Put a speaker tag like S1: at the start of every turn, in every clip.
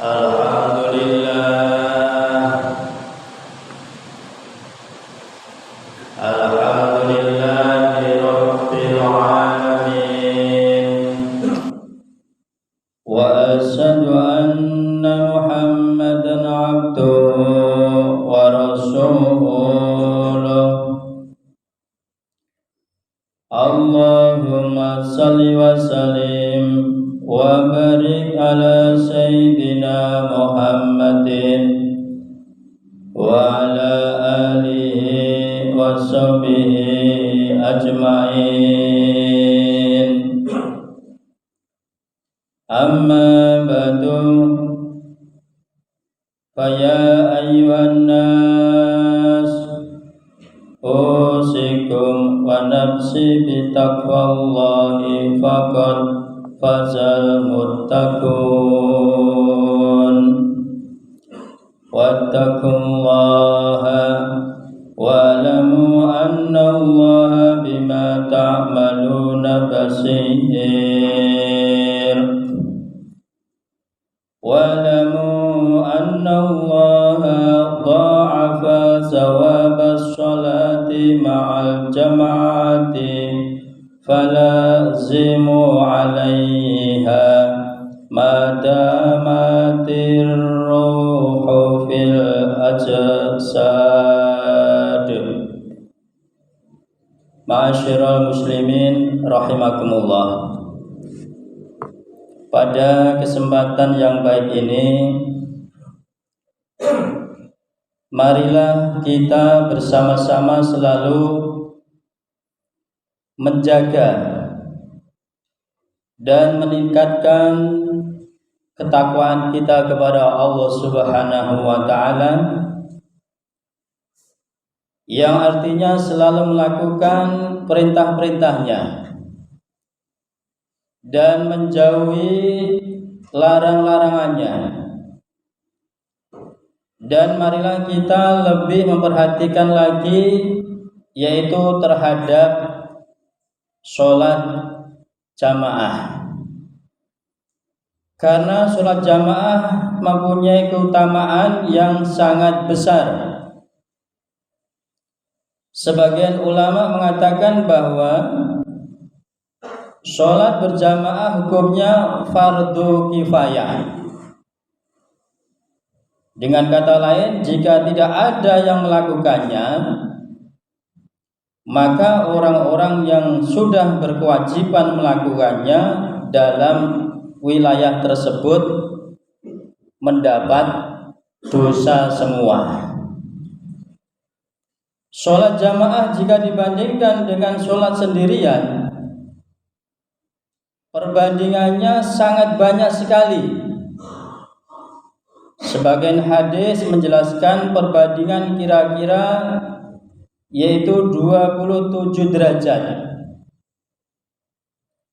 S1: Alhamdulillah, alhamdulillahi rabbil alamin. Wa asyhadu anna Muhammadan abduhu wa rasuluh. Allahumma salli wa sallim wa barik ala sayyidina Muhammadin wa ala alihi wa sahbihi ajma'in. Amma ba'du, faya ayyuhan nas, usikum wa nafsi bitaqwallahi faqad fazal muttaqun. Wattaqullaha wa'lamu anna Allaha bima ta'maluna basir. Wa'lamu anna Allaha dha'afa thawaba as-salati ma'al jama'ati falazimu 'alaiha ma damatir ruhu fil ajsad. Ma'asyiral muslimin rahimakumullah. Pada kesempatan yang baik ini, marilah kita bersama-sama selalu menjaga dan meningkatkan ketakwaan kita kepada Allah Subhanahu wa taala, yang artinya selalu melakukan perintah-perintahnya dan menjauhi larang-larangannya. Dan marilah kita lebih memperhatikan lagi, yaitu terhadap sholat jamaah. Karena sholat jamaah mempunyai keutamaan yang sangat besar. Sebagian ulama mengatakan bahwa sholat berjamaah hukumnya fardu kifayah. Dengan kata lain, jika tidak ada yang melakukannya, maka orang-orang yang sudah berkewajiban melakukannya dalam wilayah tersebut mendapat dosa semua. Sholat jamaah jika dibandingkan dengan sholat sendirian, perbandingannya sangat banyak sekali. Sebagian hadis menjelaskan perbandingan kira-kira yaitu 27 derajat.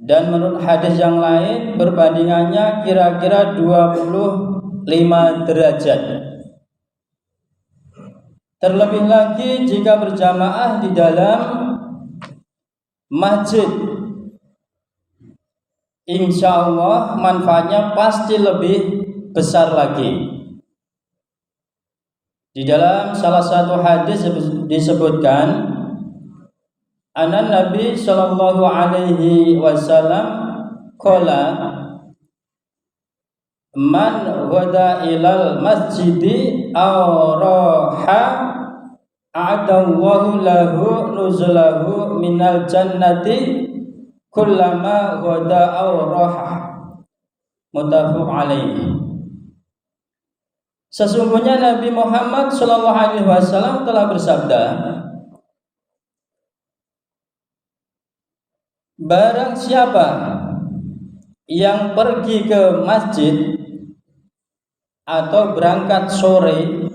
S1: Dan menurut hadis yang lain perbandingannya kira-kira 25 derajat. Terlebih lagi jika berjamaah di dalam masjid, insya Allah manfaatnya pasti lebih besar lagi. Di dalam salah satu hadis disebutkan, anna Nabi sallallahu alaihi wasallam qala, man wada ilal masjidi aw raha a'adallahu lahu nuzulahu minal jannati kullama wada aw raha. Muttafaq alaihi. Sesungguhnya Nabi Muhammad sallallahu alaihi wasallam telah bersabda, barang siapa yang pergi ke masjid atau berangkat sore,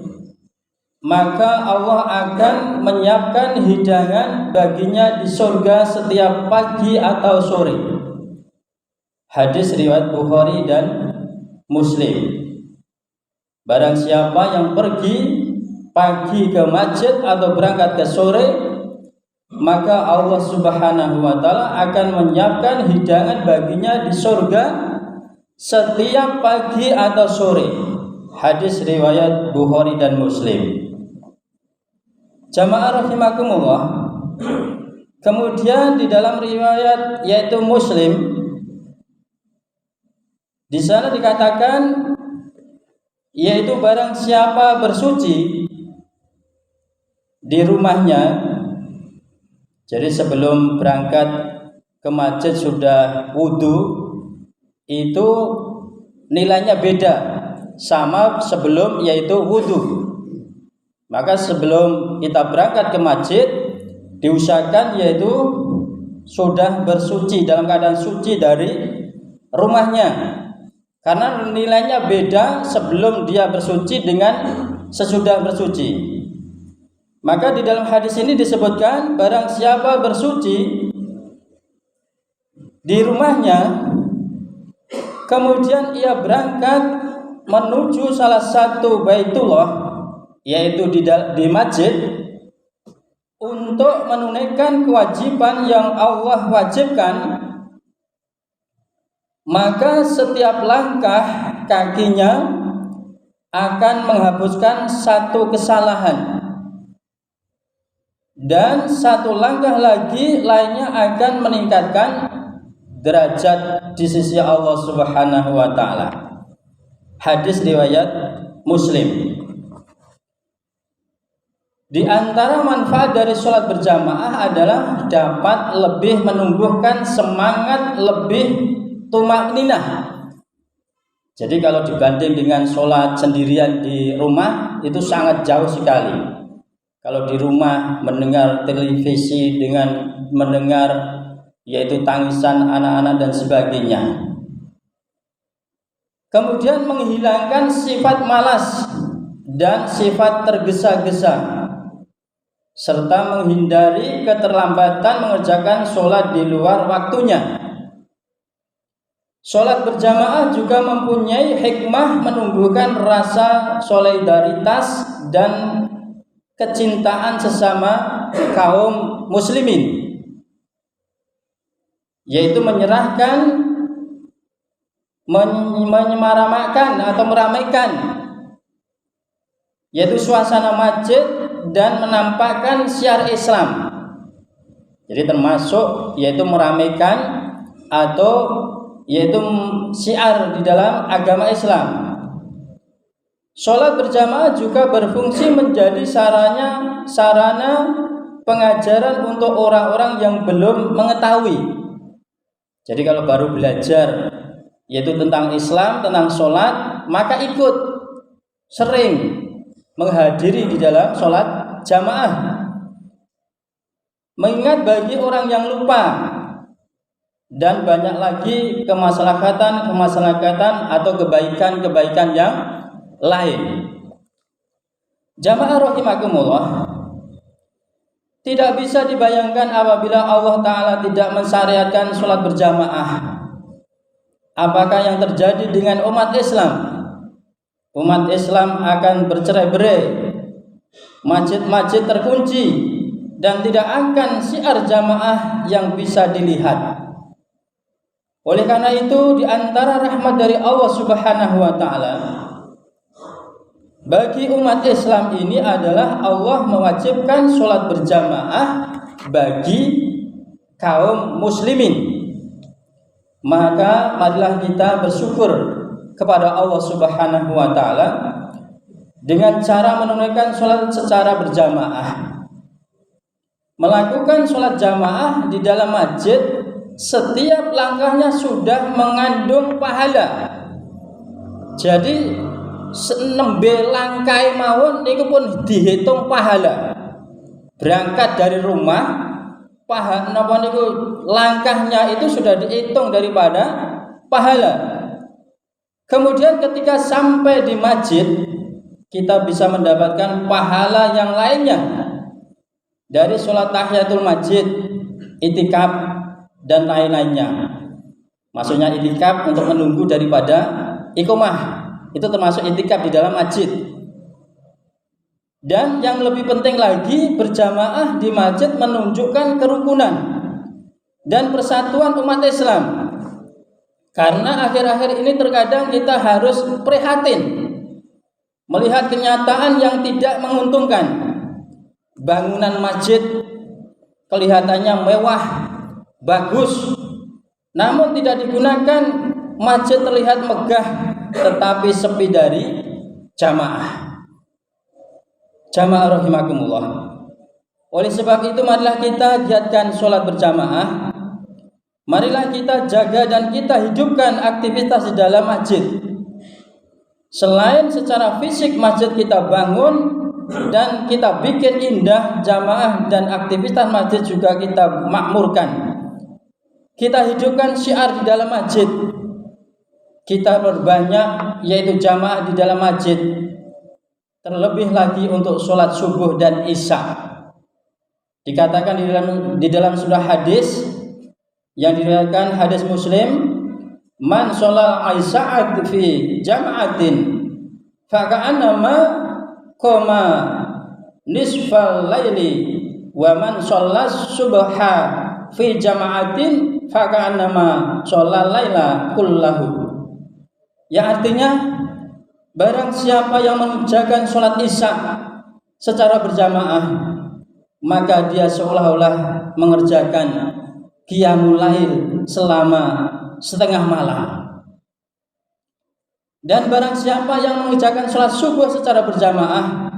S1: maka Allah akan menyiapkan hidangan baginya di surga setiap pagi atau sore. Hadis riwayat Bukhari dan Muslim. Barang siapa yang pergi pagi ke masjid atau berangkat ke sore, maka Allah Subhanahu wa taala akan menyiapkan hidangan baginya di surga setiap pagi atau sore. Hadis riwayat Bukhari dan Muslim. Jamaah rahimakumullah. Kemudian di dalam riwayat yaitu Muslim, di sana dikatakan yaitu barang siapa bersuci di rumahnya, jadi sebelum berangkat ke masjid sudah wudu, itu nilainya beda sama sebelum yaitu wudu. Maka sebelum kita berangkat ke masjid diusahakan yaitu sudah bersuci dalam keadaan suci dari rumahnya, karena nilainya beda sebelum dia bersuci dengan sesudah bersuci. Maka di dalam hadis ini disebutkan barang siapa bersuci di rumahnya kemudian ia berangkat menuju salah satu Baitullah yaitu di masjid untuk menunaikan kewajiban yang Allah wajibkan, maka setiap langkah kakinya akan menghapuskan satu kesalahan, dan satu langkah lagi lainnya akan meningkatkan derajat di sisi Allah Subhanahu wa taala. Hadis riwayat Muslim. Di antara manfaat dari sholat berjamaah adalah dapat lebih menumbuhkan semangat, lebih tumakninah. Jadi kalau dibanding dengan sholat sendirian di rumah itu sangat jauh sekali. Kalau di rumah mendengar televisi dengan mendengar yaitu tangisan anak-anak dan sebagainya. Kemudian menghilangkan sifat malas dan sifat tergesa-gesa, serta menghindari keterlambatan mengerjakan sholat di luar waktunya. Sholat berjamaah juga mempunyai hikmah menumbuhkan rasa solidaritas dan kecintaan sesama kaum muslimin, yaitu menyemaramkan atau meramaikan yaitu suasana masjid dan menampakkan syiar Islam. Jadi termasuk yaitu meramaikan atau yaitu syiar di dalam agama Islam. Sholat berjamaah juga berfungsi menjadi sarana pengajaran untuk orang-orang yang belum mengetahui. Jadi kalau baru belajar yaitu tentang Islam, tentang sholat, maka ikut sering menghadiri di dalam sholat jamaah. Mengingat bagi orang yang lupa dan banyak lagi kemaslahatan atau kebaikan yang lain. Jamaah rahimakumullah, tidak bisa dibayangkan apabila Allah Ta'ala tidak mensyariatkan sholat berjamaah. Apakah yang terjadi dengan umat Islam? Umat Islam akan bercerai-berai, masjid-masjid terkunci, dan tidak akan syiar jamaah yang bisa dilihat. Oleh karena itu, di antara rahmat dari Allah Subhanahu wa taala bagi umat Islam ini adalah Allah mewajibkan sholat berjamaah bagi kaum muslimin. Maka marilah kita bersyukur kepada Allah Subhanahu wa taala dengan cara menunaikan sholat secara berjamaah. Melakukan sholat jamaah di dalam masjid, setiap langkahnya sudah mengandung pahala. Jadi nembe langkai mawon niku pun dihitung pahala. Berangkat dari rumah, napa niku langkahnya itu sudah dihitung daripada pahala. Kemudian ketika sampai di masjid, kita bisa mendapatkan pahala yang lainnya dari sholat tahiyatul masjid, itikaf dan lain-lainnya. Maksudnya itikaf untuk menunggu daripada iqomah, itu termasuk itikaf di dalam masjid. Dan yang lebih penting lagi, berjamaah di masjid menunjukkan kerukunan dan persatuan umat Islam. Karena akhir-akhir ini terkadang kita harus prihatin melihat kenyataan yang tidak menguntungkan. Bangunan masjid kelihatannya mewah, bagus, namun tidak digunakan. Masjid terlihat megah tetapi sepi dari jamaah. Jamaah rahimakumullah. Oleh sebab itu marilah kita giatkan sholat berjamaah. Marilah kita jaga dan kita hidupkan aktivitas di dalam masjid. Selain secara fisik masjid kita bangun dan kita bikin indah jamaah dan aktivitas masjid juga kita makmurkan. Kita hidupkan syiar di dalam masjid. Kita perbanyak yaitu jamaah di dalam masjid. Terlebih lagi untuk sholat subuh dan isya. Dikatakan di dalam surah hadis yang diriwayatkan hadis Muslim, man sholal isya fi jam'atin fa ka'annama qama nisfal laili wa man shollas subha fi jam'atin fa ka'annama sholal laila kullahu. Yang artinya barang siapa yang mengerjakan sholat isya secara berjamaah, maka dia seolah-olah mengerjakan qiyamul lail selama setengah malam. Dan barang siapa yang mengerjakan sholat subuh secara berjamaah,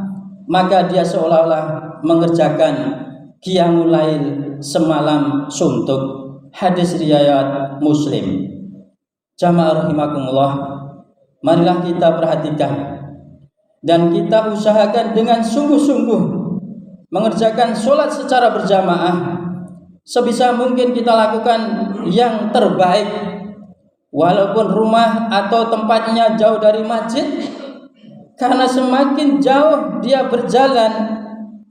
S1: maka dia seolah-olah mengerjakan qiyamul lail semalam suntuk. Hadis riwayat Muslim. Jamaah rahimakumullah, marilah kita perhatikan dan kita usahakan dengan sungguh-sungguh mengerjakan sholat secara berjamaah. Sebisa mungkin kita lakukan yang terbaik, walaupun rumah atau tempatnya jauh dari masjid, karena semakin jauh dia berjalan,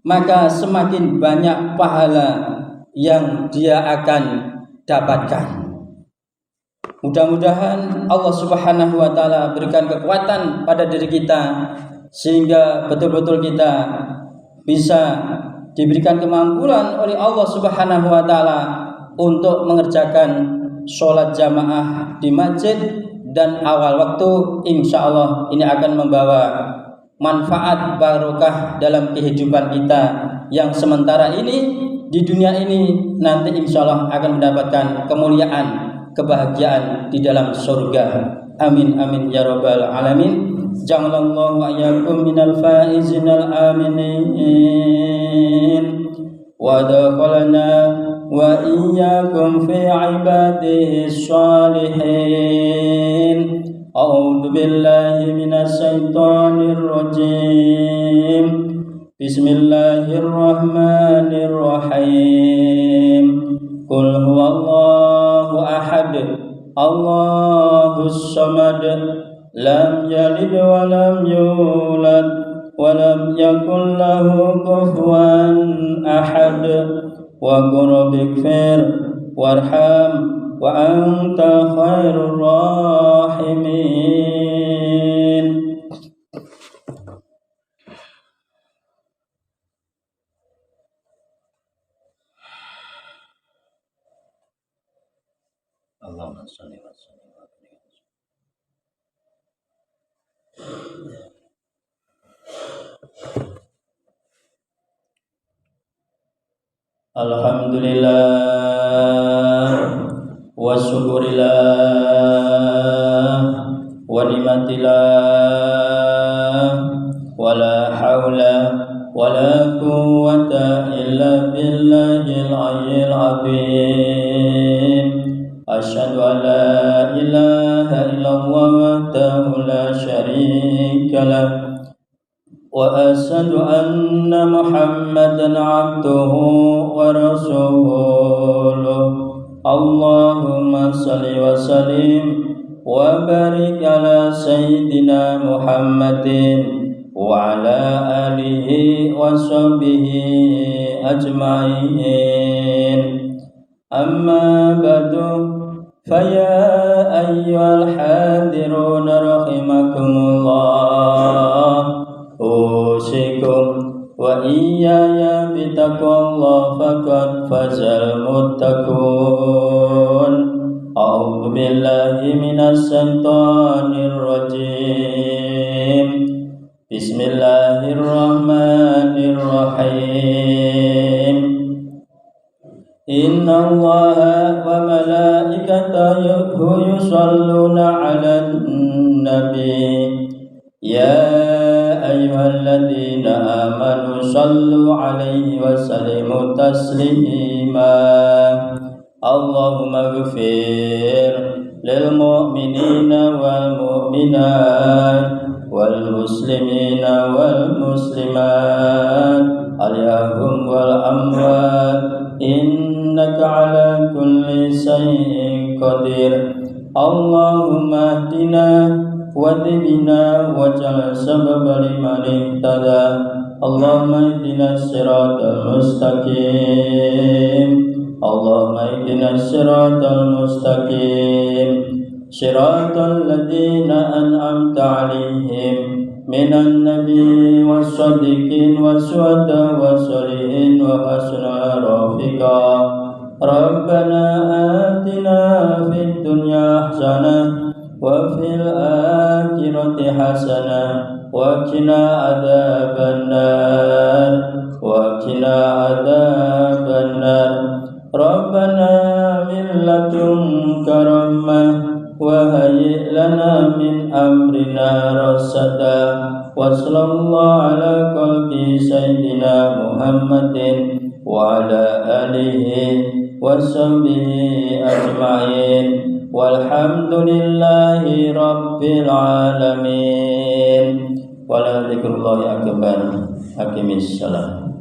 S1: maka semakin banyak pahala yang dia akan dapatkan. Mudah-mudahan Allah Subhanahu wa taala berikan kekuatan pada diri kita sehingga betul-betul kita bisa diberikan kemampuan oleh Allah Subhanahu wa taala untuk mengerjakan sholat jamaah di masjid dan awal waktu. Insya Allah ini akan membawa manfaat barokah dalam kehidupan kita yang sementara ini di dunia ini, nanti insya Allah akan mendapatkan kemuliaan, kebahagiaan di dalam surga. Amin amin ya rabbal alamin. Ja'alallahu wa iyyakum minal faizinal aminin wa dakhalna wa iyyakum fi ibadihi shalihin. A'udzu billahi minasy syaithanir rajim. Bismillahirrahmanirrahim. Qul huwallahu ahad, Allahus samad, lam yalid wa lam yulad wa lam yakul lahu kufuwan ahad. Wa qur bighfir warham wa anta khairur rahimin. Allahumma shalli wa sallim. Alhamdulillah wa syukurillah wa ni'matillah wa la hawla wa la quwwata illa billahil aliyyil azim. Asyhadu an la ilaha illallah wahdahu la syarika lah wa asyhadu anna Muhammadan abduhu wa rasuluh. Allahumma salli wa sallim wa barik ala sayyidina Muhammadin wa ala alihi wa sahbihi ajma'in. Amma ba'du, faya ayyuhal hadirun rahimakumullah, usikum wa iyaya bitaqwallah faqad fazal muttaqun. A'udzu billahi Bismillahirrahmanirrahim. Inna Allaha wa malaikatahu yusalluna 'alan nabi. Ya ayyuhalladzina amanu sallu 'alaihi wa sallimu taslima. Allahumma ighfir lil mu'minina wal mu'minat wal muslimina wal muslimat al-yahum wal amwat innaka ala kulli shay'in qadir. Allahumma hdina wadibina waj'al sababa liman ihtada. Allahumma ihdina siratal mustaqim. Allahumma ihdina siratal mustaqim. Siratal ladzina an'amta 'alaihim minan nabiyyin was-shadiqin was-syuhada was-shalihin wa hasuna rafiqa. Rabbana atina fid dunya hasanah wa fil akhirati hasanah wa qina adzabannar wa qina adzabannar. Rabbana min ladunka rahmah wa hayyi' lana min amrina rasada. Wa sallallahu ala qalbi sayyidina Muhammadin wa ala alihi wa sahbihi ajma'in. Walhamdulillahi rabbil alamin. Wa la dzikrullahi akbar. Aqimissalam.